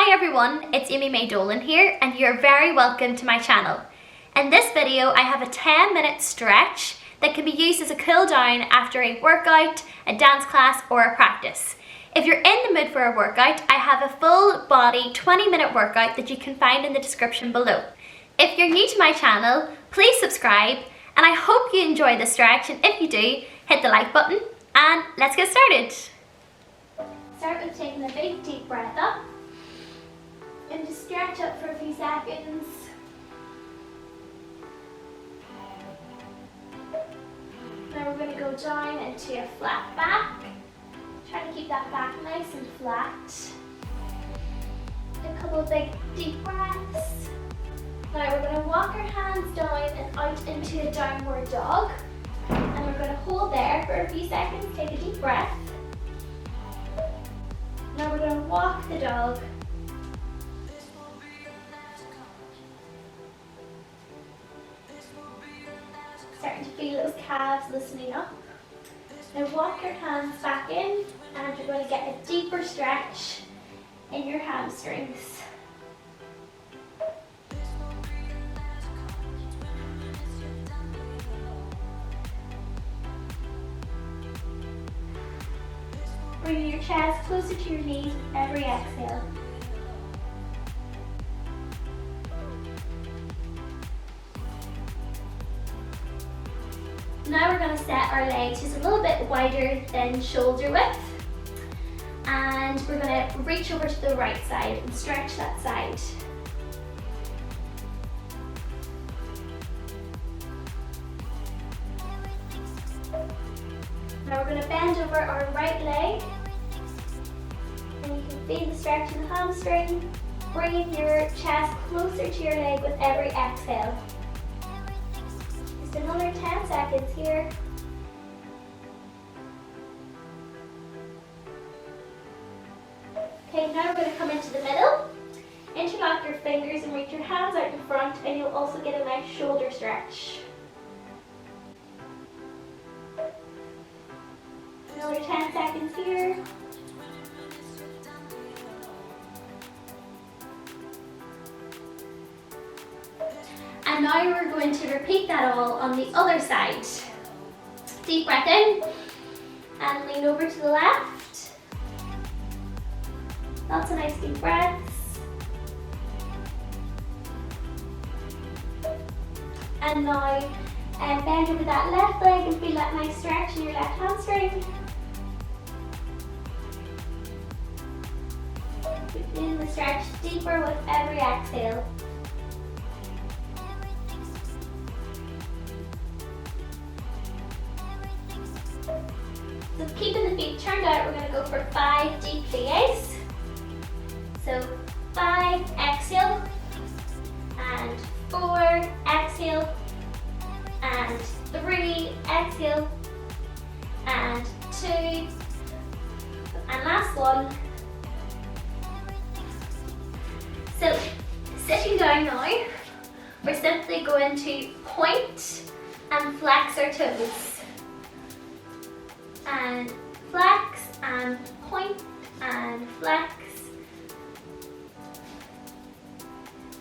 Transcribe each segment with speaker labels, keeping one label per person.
Speaker 1: Hi everyone, it's Amy Mae Dolan here and you're very welcome to my channel. In this video I have a 10-minute stretch that can be used as a cool down after a workout, a dance class or a practice. If you're in the mood for a workout, I have a full body 20-minute workout that you can find in the description below. If you're new to my channel, please subscribe and I hope you enjoy the stretch, and if you do, hit the like button and let's get started. Start with taking a big deep breath up and just stretch up for a few seconds. Now we're going to go down into a flat back. Try to keep that back nice and flat. A couple of big deep breaths. Now we're going to walk our hands down and out into a downward dog. And we're going to hold there for a few seconds. Take a deep breath. Now we're going to walk the dog. Starting to feel those calves loosening up. Now walk your hands back in and you're going to get a deeper stretch in your hamstrings. Bring your chest closer to your knees with every exhale. Now we're going to set our legs just a little bit wider than shoulder width, and we're going to reach over to the right side and stretch that side. Now we're going to bend over our right leg, and you can feel the stretch in the hamstring. Bring your chest closer to your leg with every exhale. Just another 10 seconds here. Okay, now we're going to come into the middle. Interlock your fingers and reach your hands out in front, and you'll also get a nice shoulder stretch. Another 10 seconds here. And now we're going to repeat that all on the other side. Deep breath in and lean over to the left. Lots of nice deep breaths. And now bend over that left leg and feel that nice stretch in your left hamstring. Feeling the stretch deeper with every exhale. So keeping the feet turned out, we're going to go for 5 deep pliés. So 5, exhale, and 4, exhale, and 3, exhale, and 2, and last one. So sitting down now, we're simply going to point and flex our toes. And flex and point and flex.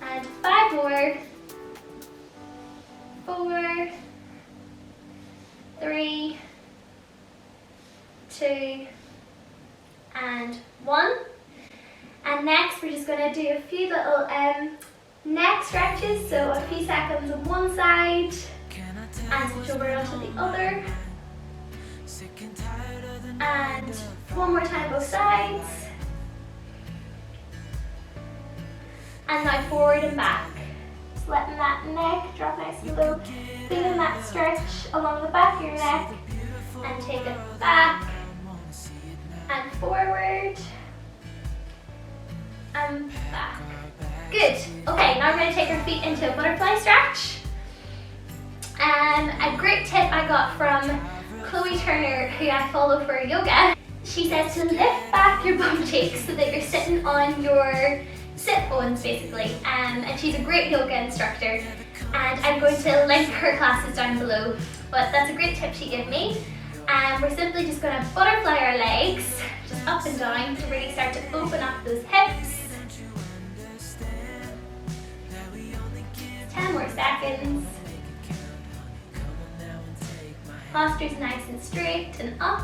Speaker 1: And 5 more. 4, 3, 2, and 1. And next we're just going to do a few little neck stretches, so a few seconds on one side and switch over onto the other. And one more time both sides. And now forward and back. Just letting that neck drop nice and low. Feeling that stretch along the back of your neck. And take it back and forward and back. Good. Okay, now we're going to take our feet into a butterfly stretch. A great tip I got from Chloe Turner, who I follow for yoga. She says to lift back your bum cheeks so that you're sitting on your sit bones basically. And she's a great yoga instructor. And I'm going to link her classes down below. But that's a great tip she gave me. And we're simply just going to butterfly our legs just up and down to really start to open up those hips. seconds. Posture's nice and straight and up.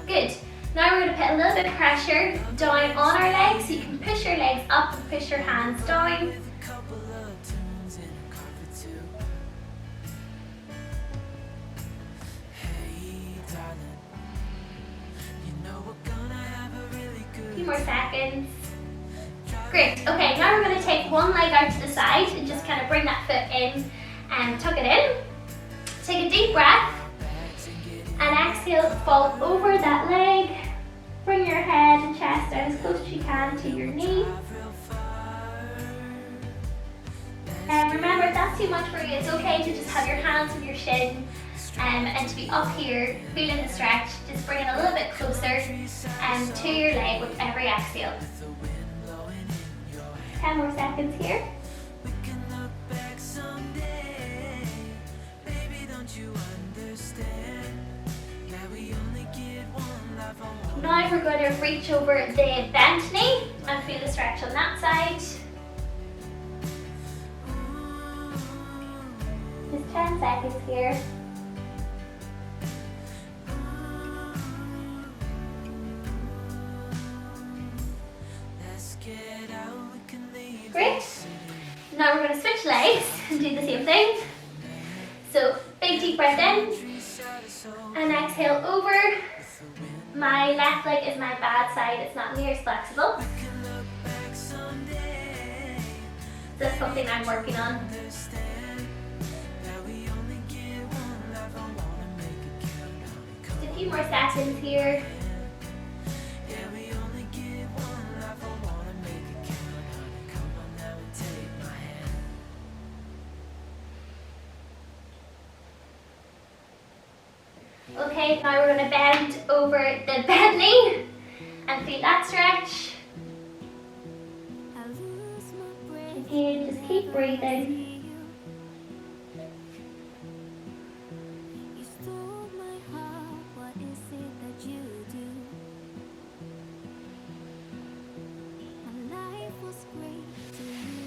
Speaker 1: Good. Now we're going to put a little bit of pressure down on our legs, so you can push your legs up and push your hands down. A few more seconds. Great. Okay, now we're going to take one leg out to the side and just kind of bring that foot in and tuck it in. Take a deep breath and exhale, fall over that leg. Bring your head and chest down as close as you can to your knee. And remember, if that's too much for you, it's okay to just have your hands on your shin and to be up here, feeling the stretch. Just bring it a little bit closer to your leg with every exhale. 10 more seconds here. Now we're going to reach over the bent knee and feel the stretch on that side. Just 10 seconds here. Great. Now we're going to switch legs and do the same thing. So big deep breath in and exhale over. My left leg is my bad side, it's not near as flexible. That's something I'm working on. Just a few more seconds here. Okay, now we're going to bend over the bent knee and feel that stretch. Again, just keep breathing.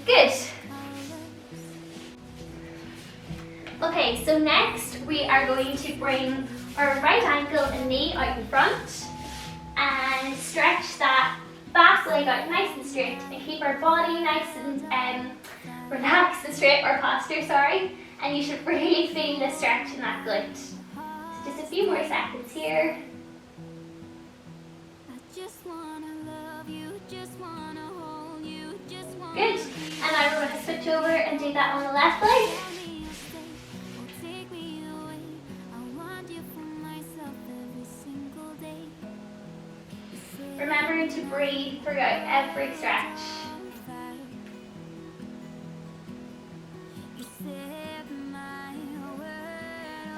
Speaker 1: Good. Okay, so next we are going to bring our right ankle and knee out in front and stretch that back leg out nice and straight and keep our body nice and relaxed and straight, or posture, sorry, and you should really feel the stretch in that glute. So just a few more seconds here. Good, and now we're going to switch over and do that on the left leg. Remember to breathe throughout every stretch.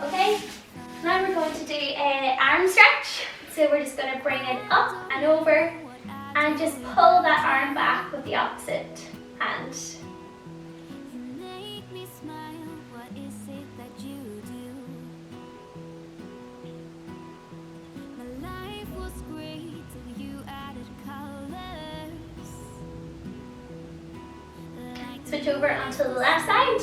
Speaker 1: Okay, now we're going to do an arm stretch. So we're just going to bring it up and over and just pull that arm back with the opposite hand. Switch over onto the left side.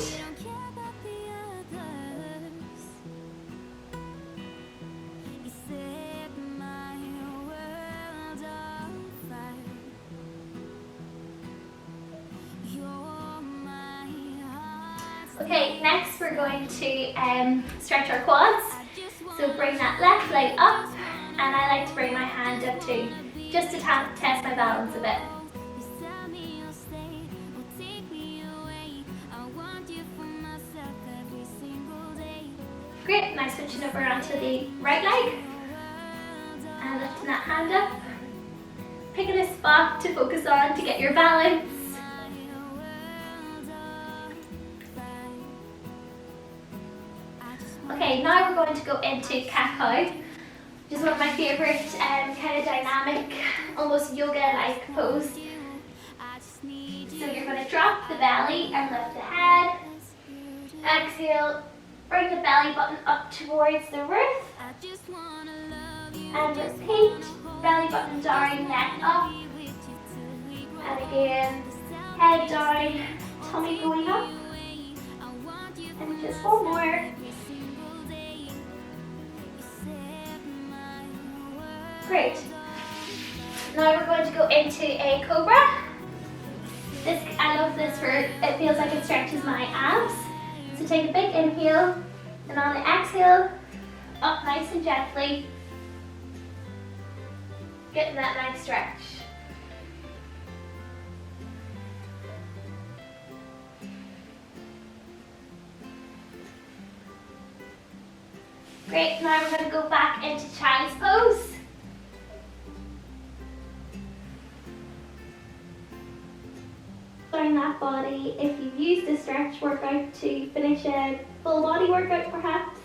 Speaker 1: Okay, next we're going to stretch our quads. So bring that left leg up, and I like to bring my hand up too, just to test my balance a bit. Great, now switching over onto the right leg and lifting that hand up. Picking a spot to focus on to get your balance. Okay, now we're going to go into cat-cow, which is one of my favourite kind of dynamic, almost yoga-like pose. So you're going to drop the belly and lift the head. Exhale. Bring the belly button up towards the roof and repeat, belly button down, neck up, and again, head down, tummy going up. And just one more. Great. Now we're going to go into a Cobra. I love this for, it feels like it stretches my abs. So take a big inhale, and on the exhale, up nice and gently. Getting that nice stretch. Great, now we're going to go back into child's pose. Showing that body, if you use the stretch workout to finish a full body workout perhaps.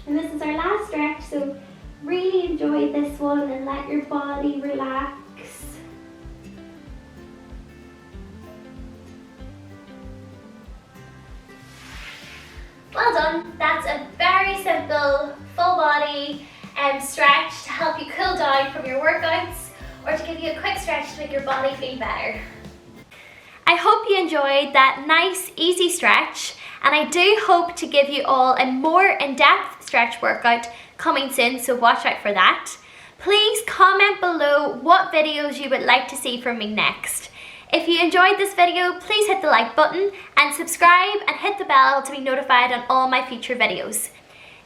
Speaker 1: And this is our last stretch, so really enjoy this one and let your body relax. Well done. That's a very simple full body stretch to help you cool down from your workouts or to give you a quick stretch to make your body feel better. I hope you enjoyed that nice easy stretch, and I do hope to give you all a more in-depth stretch workout coming soon, so watch out for that. Please comment below what videos you would like to see from me next. If you enjoyed this video, please hit the like button and subscribe and hit the bell to be notified on all my future videos.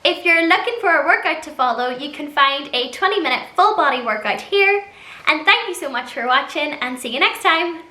Speaker 1: If you're looking for a workout to follow, you can find a 20-minute full body workout here. And thank you so much for watching, and see you next time.